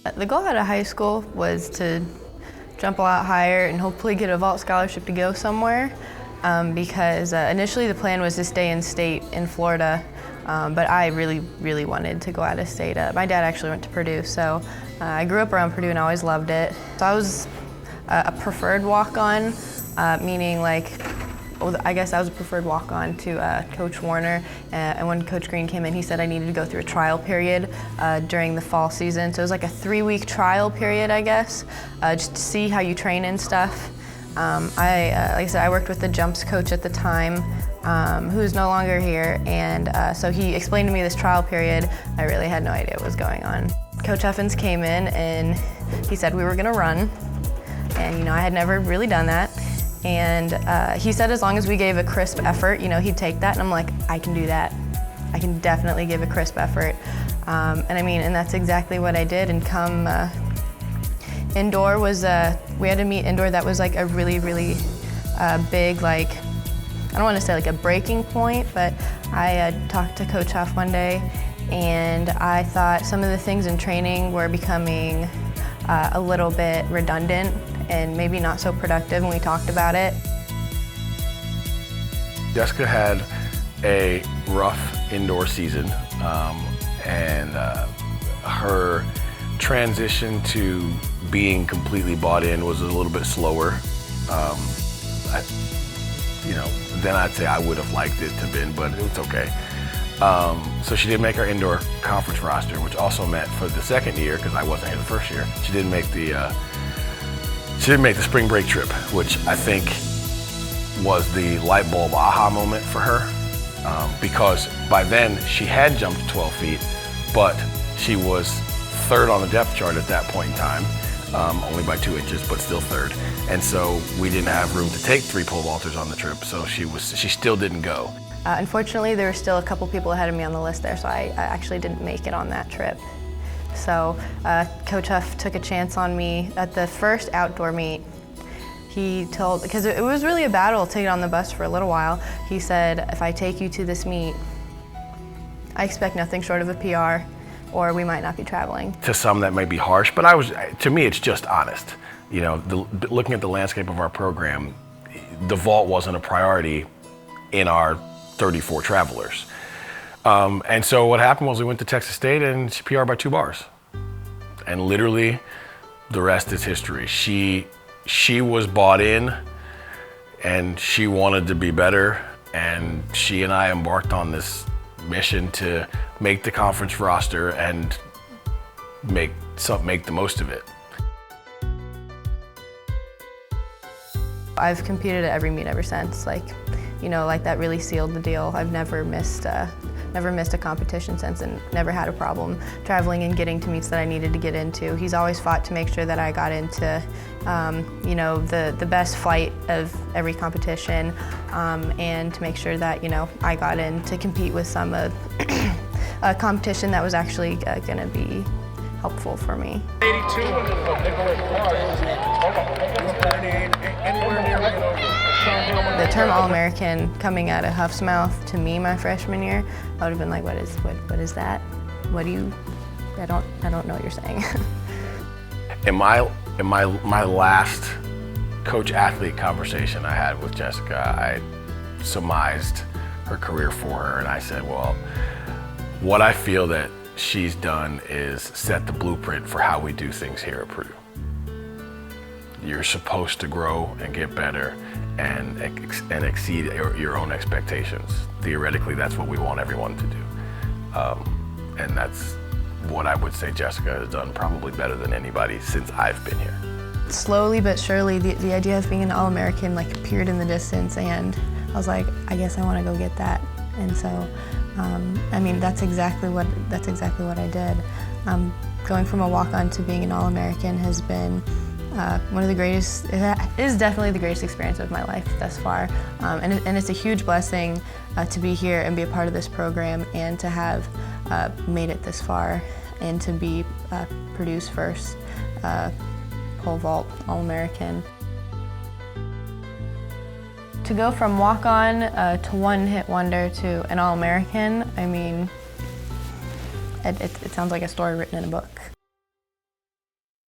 The goal out of high school was to jump a lot higher and hopefully get a vault scholarship to go somewhere because initially the plan was to stay in state in Florida, but I really wanted to go out of state. My dad actually went to Purdue, so I grew up around Purdue and I always loved it. So I was a preferred walk-on, meaning like, I guess I was a preferred walk-on to Coach Warner, and when Coach Green came in, he said I needed to go through a trial period during the fall season. So it was like a 3-week trial period, I guess, just to see how you train and stuff. Like I said, I worked with the jumps coach at the time, who's no longer here, and so he explained to me this trial period. I really had no idea what was going on. Coach Huffins came in and he said we were gonna run, and I had never really done that. And he said as long as we gave a crisp effort, he'd take that, and I'm like, I can do that. I can definitely give a crisp effort. And that's exactly what I did. And come indoor was, we had to meet indoor. That was like a really big, like, I don't want to say like a breaking point, but I talked to Coach Huff one day, and I thought some of the things in training were becoming a little bit redundant and maybe not so productive, and we talked about it. Jessica had a rough indoor season, and her transition to being completely bought in was a little bit slower. Then I'd say I would have liked it to have been, but it's okay. So she did make our indoor conference roster, which also meant for the second year, because I wasn't here the first year, she didn't make the spring break trip, which I think was the light bulb aha moment for her, because by then she had jumped 12 feet, but she was third on the depth chart at that point in time, only by 2 inches, but still third. And so we didn't have room to take 3 pole vaulters on the trip, so she still didn't go. Unfortunately, there were still a couple people ahead of me on the list there, so I actually didn't make it on that trip. So Coach Huff took a chance on me at the first outdoor meet. Because it was really a battle to get on the bus for a little while, he said, if I take you to this meet, I expect nothing short of a PR, or we might not be traveling. To some that may be harsh, but to me it's just honest. Looking at the landscape of our program, the vault wasn't a priority in our 34 travelers. And so what happened was we went to Texas State and she PR'd by 2 bars. And literally the rest is history. She was bought in and she wanted to be better, and she and I embarked on this mission to make the conference roster and make the most of it. I've competed at every meet ever since. Like that really sealed the deal. I've never missed a competition since, and never had a problem traveling and getting to meets that I needed to get into. He's always fought to make sure that I got into, the best flight of every competition, and to make sure that, I got in to compete with some of a competition that was actually going to be helpful for me. 82 The term All-American coming out of Huff's mouth to me my freshman year, I would have been like, what is that? I don't know what you're saying. In my last coach-athlete conversation I had with Jessica, I surmised her career for her, and I said, well, what I feel that she's done is set the blueprint for how we do things here at Purdue. You're supposed to grow and get better and exceed your own expectations. Theoretically, that's what we want everyone to do. And that's what I would say Jessica has done probably better than anybody since I've been here. Slowly but surely, the idea of being an All-American appeared in the distance, and I was like, I guess I want to go get that. And so, that's exactly what I did. Going from a walk-on to being an All-American has been one of the greatest, it is definitely the greatest experience of my life thus far. And it's a huge blessing to be here and be a part of this program, and to have made it this far, and to be Purdue's first pole vault All-American. To go from walk-on to one-hit wonder to an All-American, it sounds like a story written in a book.